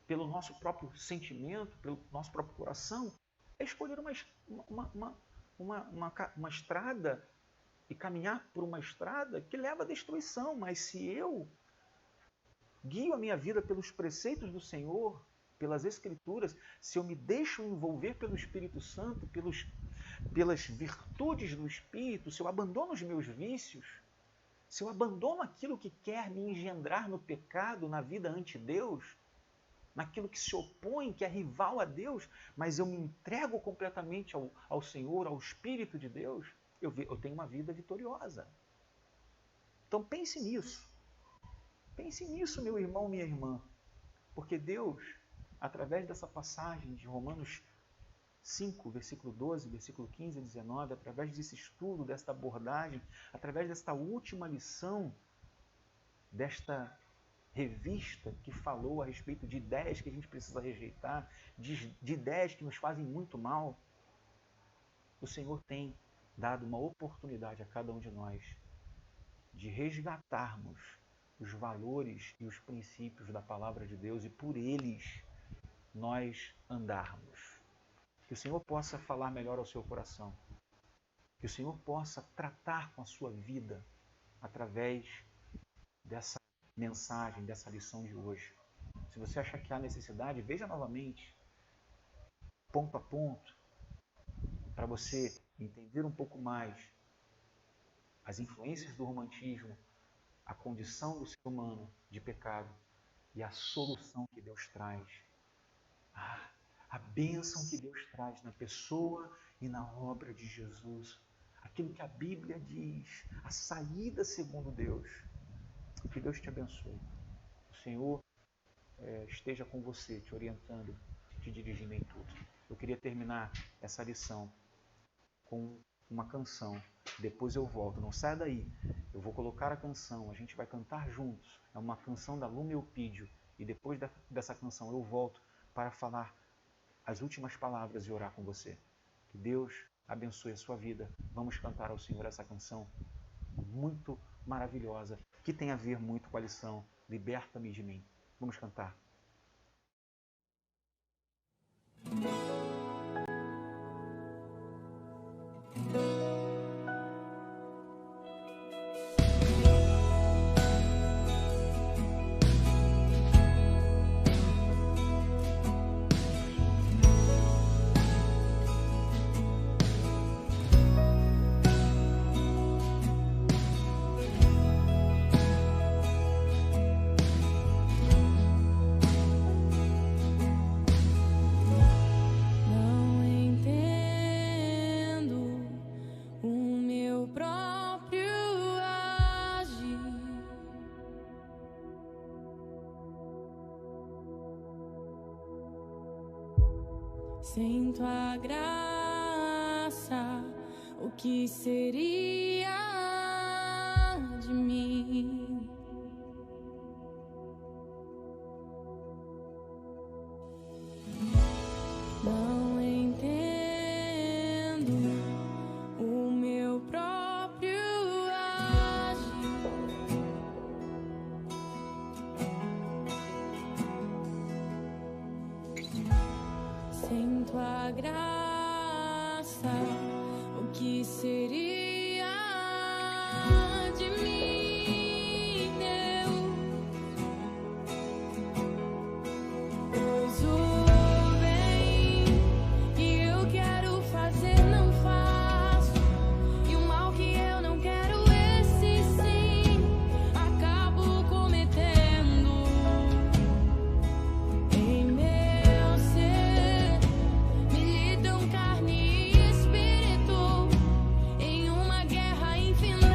A: pelo nosso próprio sentimento, pelo nosso próprio coração, é escolher uma estrada e caminhar por uma estrada que leva à destruição. Mas se eu guio a minha vida pelos preceitos do Senhor, pelas Escrituras, se eu me deixo envolver pelo Espírito Santo, pelas virtudes do Espírito, se eu abandono os meus vícios, se eu abandono aquilo que quer me engendrar no pecado, na vida ante Deus, naquilo que se opõe, que é rival a Deus, mas eu me entrego completamente ao Senhor, ao Espírito de Deus, eu tenho uma vida vitoriosa. Então pense nisso. Pense nisso, meu irmão, minha irmã. Porque Deus, através dessa passagem de Romanos 5, versículo 12, versículo 15 a 19, através desse estudo, desta abordagem, através desta última lição, desta revista que falou a respeito de ideias que a gente precisa rejeitar, de ideias que nos fazem muito mal, o Senhor tem dado uma oportunidade a cada um de nós de resgatarmos os valores e os princípios da palavra de Deus e por eles nós andarmos. Que o Senhor possa falar melhor ao seu coração. Que o Senhor possa tratar com a sua vida através dessa mensagem, dessa lição de hoje. Se você achar que há necessidade, veja novamente, ponto a ponto, para você entender um pouco mais as influências do romantismo, a condição do ser humano de pecado e a solução que Deus traz. A bênção que Deus traz na pessoa e na obra de Jesus. Aquilo que a Bíblia diz, a saída segundo Deus. Que Deus te abençoe. O Senhor esteja com você, te orientando, te dirigindo em tudo. Eu queria terminar essa lição com uma canção. Depois eu volto. Não saia daí. Eu vou colocar a canção. A gente vai cantar juntos. É uma canção da Lume Eupídio. E depois dessa canção eu volto para falar as últimas palavras e orar com você. Que Deus abençoe a sua vida. Vamos cantar ao Senhor essa canção muito maravilhosa, que tem a ver muito com a lição Liberta-me de mim. Vamos cantar.
B: Sem tua graça, o que seria de mim? Não entendo o meu próprio agir. Sem tua graça, o que seria de mim, Deus? Pois o bem que eu quero fazer não faço, e o mal que eu não quero, esse sim, acabo cometendo. Em meu ser militam carne e espírito em uma guerra infindável.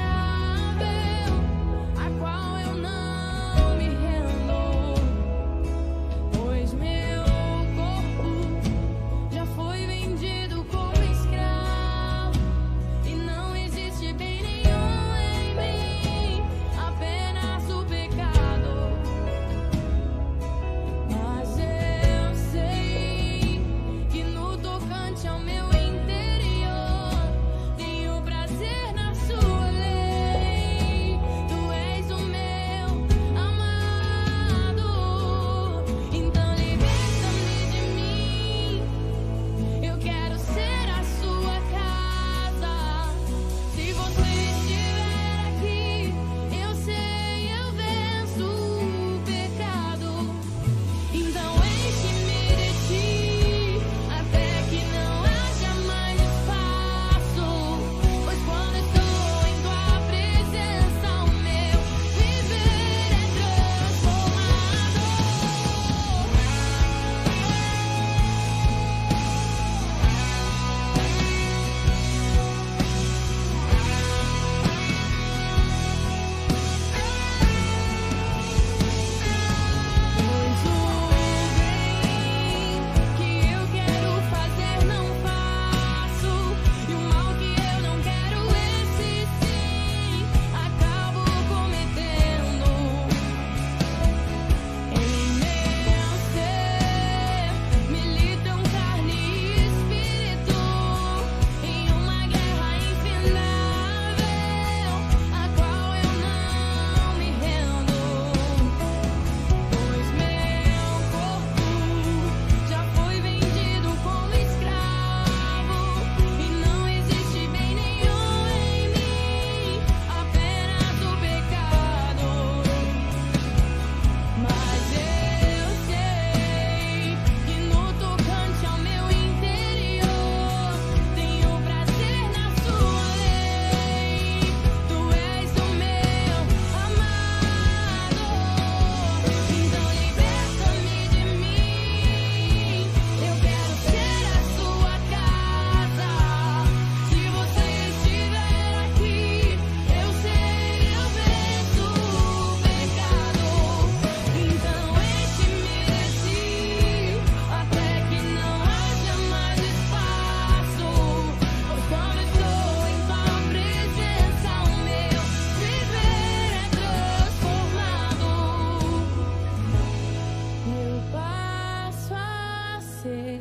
B: passo a ser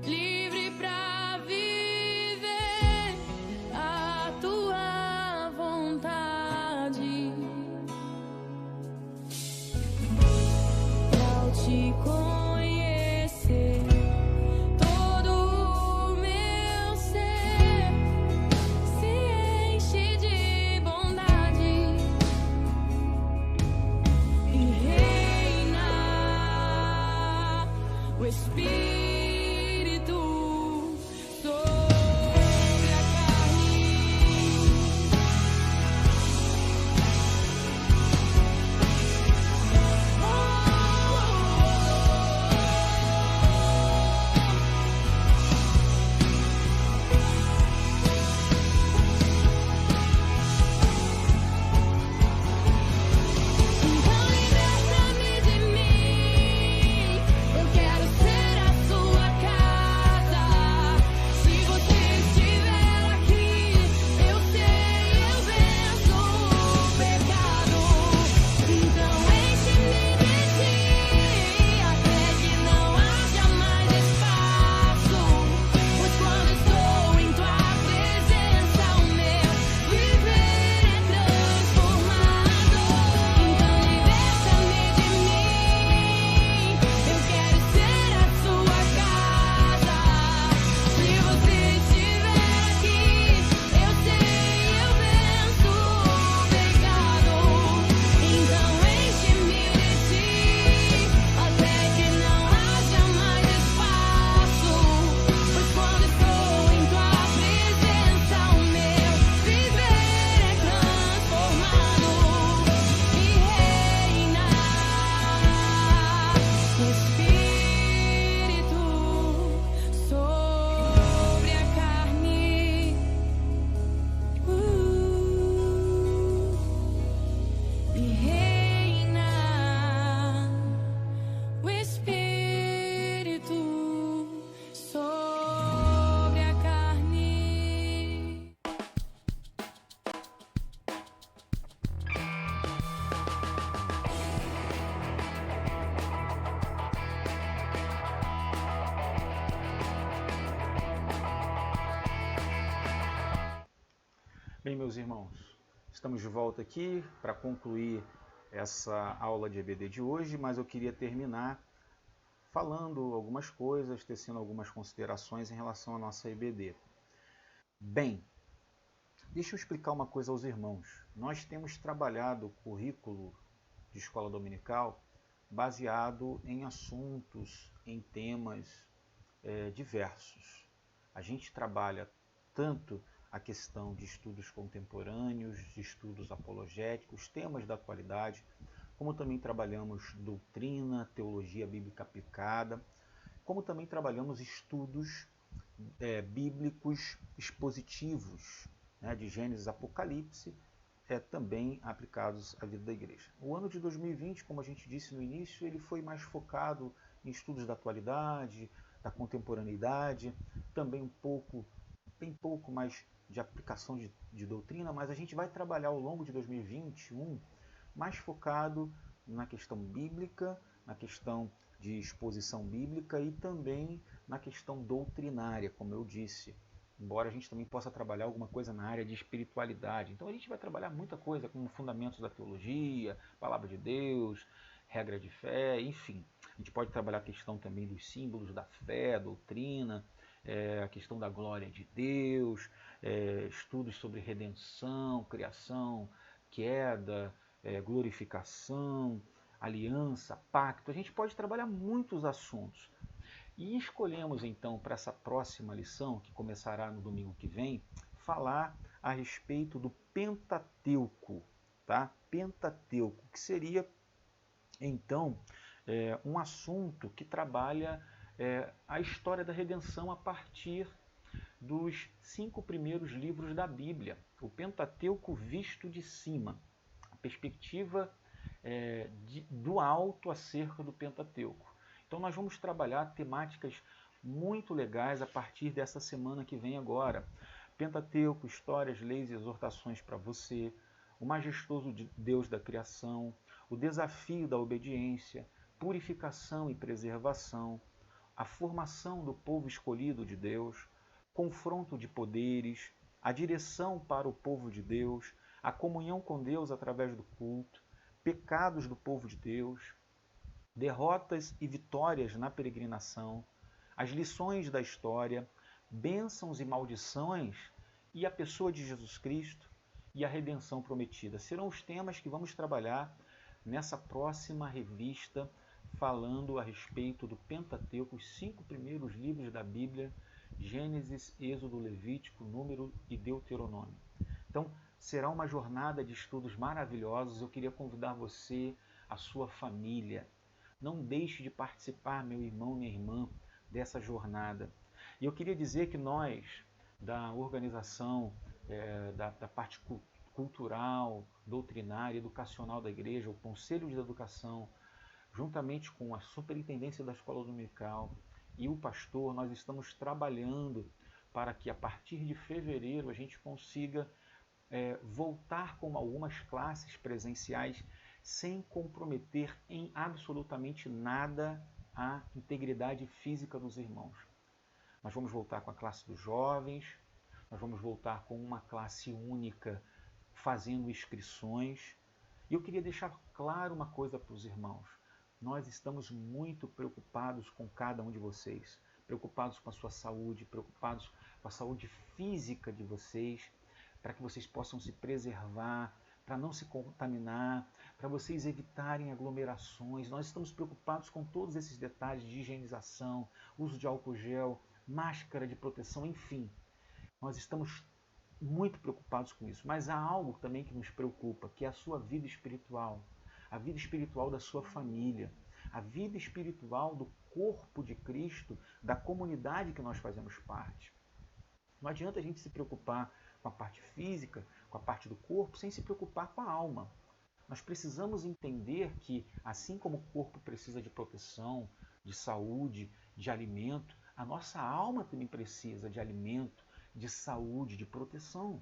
B: livre pra viver a tua vontade. Ao te conhecer, todo o meu ser se enche de bondade e reina o Espírito sobre a carne. Então liberta-me de mim. Eu quero ser a sua casa. Se você estiver aqui, eu sei, eu venço o pecado. Então enche-me de ti, até que não haja mais espaço. Pois quando estou em tua presença, o meu viver é transformado. Então liberta-me de mim. Eu quero ser a sua casa. Se você estiver aqui, eu sei, eu venço o pecado. Então enche-me de ti, até que não haja mais espaço. Pois quando estou em tua presença, o meu viver é transformado e reina o Espírito sobre a carne. E reina o Espírito sobre a carne.
A: Bem, meus irmãos, estamos de volta aqui para concluir essa aula de EBD de hoje, mas eu queria terminar falando algumas coisas, tecendo algumas considerações em relação à nossa EBD. Bem, deixa eu explicar uma coisa aos irmãos. Nós temos trabalhado o currículo de escola dominical baseado em assuntos, em temas diversos. A gente trabalha tanto a questão de estudos contemporâneos, de estudos apologéticos, temas da atualidade, como também trabalhamos doutrina, teologia bíblica aplicada, como também trabalhamos estudos bíblicos expositivos, né, de Gênesis a Apocalipse, também aplicados à vida da igreja. O ano de 2020, como a gente disse no início, ele foi mais focado em estudos da atualidade, da contemporaneidade, também bem pouco mais de aplicação de doutrina, mas a gente vai trabalhar ao longo de 2021 mais focado na questão bíblica, na questão de exposição bíblica e também na questão doutrinária, como eu disse. Embora a gente também possa trabalhar alguma coisa na área de espiritualidade. Então a gente vai trabalhar muita coisa como fundamentos da teologia, palavra de Deus, regra de fé, enfim. A gente pode trabalhar a questão também dos símbolos da fé, a doutrina, a questão da glória de Deus, estudos sobre redenção, criação, queda, glorificação, aliança, pacto. A gente pode trabalhar muitos assuntos. E escolhemos então para essa próxima lição, que começará no domingo que vem, falar a respeito do Pentateuco, tá? Pentateuco, que seria então um assunto que trabalha a história da redenção a partir dos 5 primeiros livros da Bíblia, o Pentateuco visto de cima, a perspectiva do alto acerca do Pentateuco. Então nós vamos trabalhar temáticas muito legais a partir dessa semana que vem agora. Pentateuco, histórias, leis e exortações para você, o majestoso Deus da criação, o desafio da obediência, purificação e preservação, a formação do povo escolhido de Deus, confronto de poderes, a direção para o povo de Deus, a comunhão com Deus através do culto, pecados do povo de Deus, derrotas e vitórias na peregrinação, as lições da história, bênçãos e maldições e a pessoa de Jesus Cristo e a redenção prometida. Serão os temas que vamos trabalhar nessa próxima revista, falando a respeito do Pentateuco, os 5 primeiros livros da Bíblia, Gênesis, Êxodo, Levítico, Número e Deuteronômio. Então, será uma jornada de estudos maravilhosos. Eu queria convidar você, a sua família. Não deixe de participar, meu irmão, minha irmã, dessa jornada. E eu queria dizer que nós, da organização, da parte cultural, doutrinária, educacional da igreja, o Conselho de Educação, juntamente com a Superintendência da Escola Dominical e o pastor, nós estamos trabalhando para que a partir de fevereiro a gente consiga voltar com algumas classes presenciais sem comprometer em absolutamente nada a integridade física dos irmãos. Nós vamos voltar com a classe dos jovens, nós vamos voltar com uma classe única fazendo inscrições. E eu queria deixar claro uma coisa para os irmãos. Nós estamos muito preocupados com cada um de vocês, preocupados com a sua saúde, preocupados com a saúde física de vocês, para que vocês possam se preservar, para não se contaminar, para vocês evitarem aglomerações. Nós estamos preocupados com todos esses detalhes de higienização, uso de álcool gel, máscara de proteção, enfim. Nós estamos muito preocupados com isso. Mas há algo também que nos preocupa, que é a sua vida espiritual, a vida espiritual da sua família, a vida espiritual do corpo de Cristo, da comunidade que nós fazemos parte. Não adianta a gente se preocupar com a parte física, com a parte do corpo, sem se preocupar com a alma. Nós precisamos entender que, assim como o corpo precisa de proteção, de saúde, de alimento, a nossa alma também precisa de alimento, de saúde, de proteção.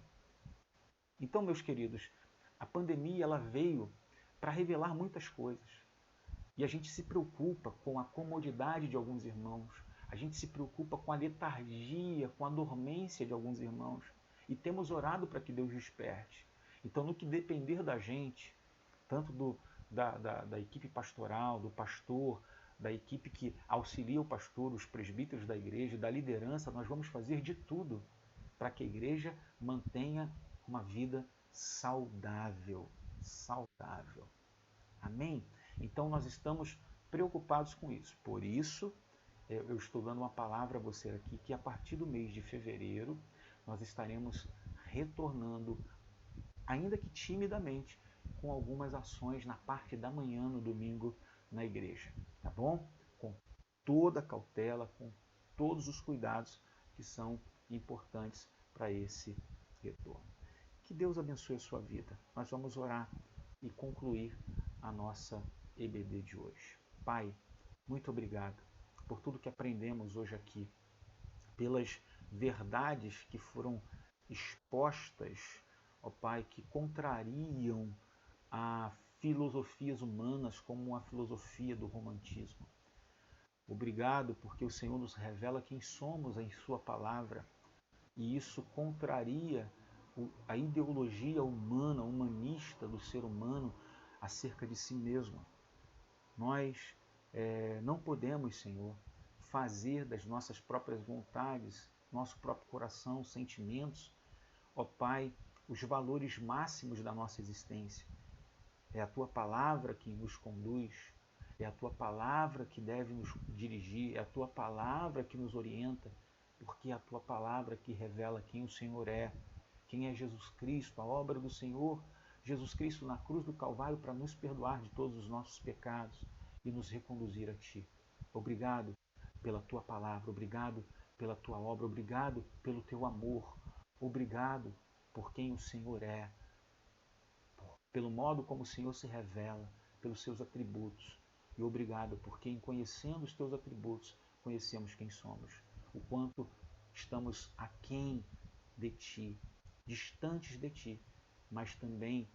A: Então, meus queridos, a pandemia ela veio para revelar muitas coisas. E a gente se preocupa com a comodidade de alguns irmãos, a gente se preocupa com a letargia, com a dormência de alguns irmãos. E temos orado para que Deus desperte. Então, no que depender da gente, tanto da equipe pastoral, do pastor, da equipe que auxilia o pastor, os presbíteros da igreja, da liderança, nós vamos fazer de tudo para que a igreja mantenha uma vida saudável. Saudável. Amém? Então, nós estamos preocupados com isso. Por isso, eu estou dando uma palavra a você aqui, que a partir do mês de fevereiro, nós estaremos retornando, ainda que timidamente, com algumas ações na parte da manhã, no domingo, na igreja. Tá bom? Com toda a cautela, com todos os cuidados que são importantes para esse retorno. Que Deus abençoe a sua vida. Nós vamos orar e concluir a nossa EBD de hoje. Pai, muito obrigado por tudo que aprendemos hoje aqui, pelas verdades que foram expostas, ó Pai, que contrariam a filosofias humanas como a filosofia do romantismo. Obrigado porque o Senhor nos revela quem somos em Sua palavra e isso contraria a ideologia humana, humanista do ser humano acerca de si mesmo. Nós não podemos, Senhor, fazer das nossas próprias vontades, nosso próprio coração, sentimentos, ó Pai, os valores máximos da nossa existência. É a Tua palavra que nos conduz, é a Tua palavra que deve nos dirigir, é a Tua palavra que nos orienta, porque é a Tua palavra que revela quem o Senhor é, quem é Jesus Cristo, a obra do Senhor, Jesus Cristo na cruz do Calvário para nos perdoar de todos os nossos pecados e nos reconduzir a Ti. Obrigado pela Tua palavra, obrigado pela Tua obra, obrigado pelo Teu amor, obrigado por quem o Senhor é, pelo modo como o Senhor se revela, pelos Seus atributos. E obrigado porque, em conhecendo os Teus atributos, conhecemos quem somos, o quanto estamos aquém de Ti, distantes de Ti, mas também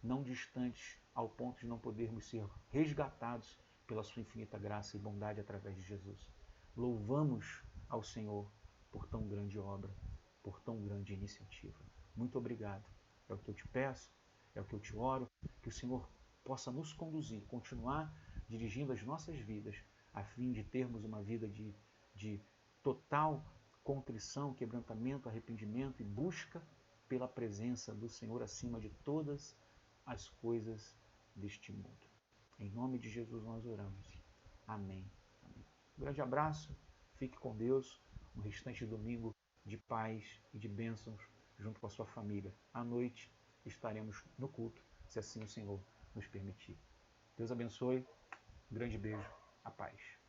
A: não distantes ao ponto de não podermos ser resgatados pela sua infinita graça e bondade através de Jesus. Louvamos ao Senhor por tão grande obra, por tão grande iniciativa. Muito obrigado. É o que eu te peço, é o que eu te oro, que o Senhor possa nos conduzir, continuar dirigindo as nossas vidas, a fim de termos uma vida de total contrição, quebrantamento, arrependimento e busca pela presença do Senhor acima de todas as coisas deste mundo. Em nome de Jesus nós oramos. Amém. Amém. Um grande abraço, fique com Deus, um restante de domingo de paz e de bênçãos junto com a sua família. À noite estaremos no culto, se assim o Senhor nos permitir. Deus abençoe, um grande beijo, a paz.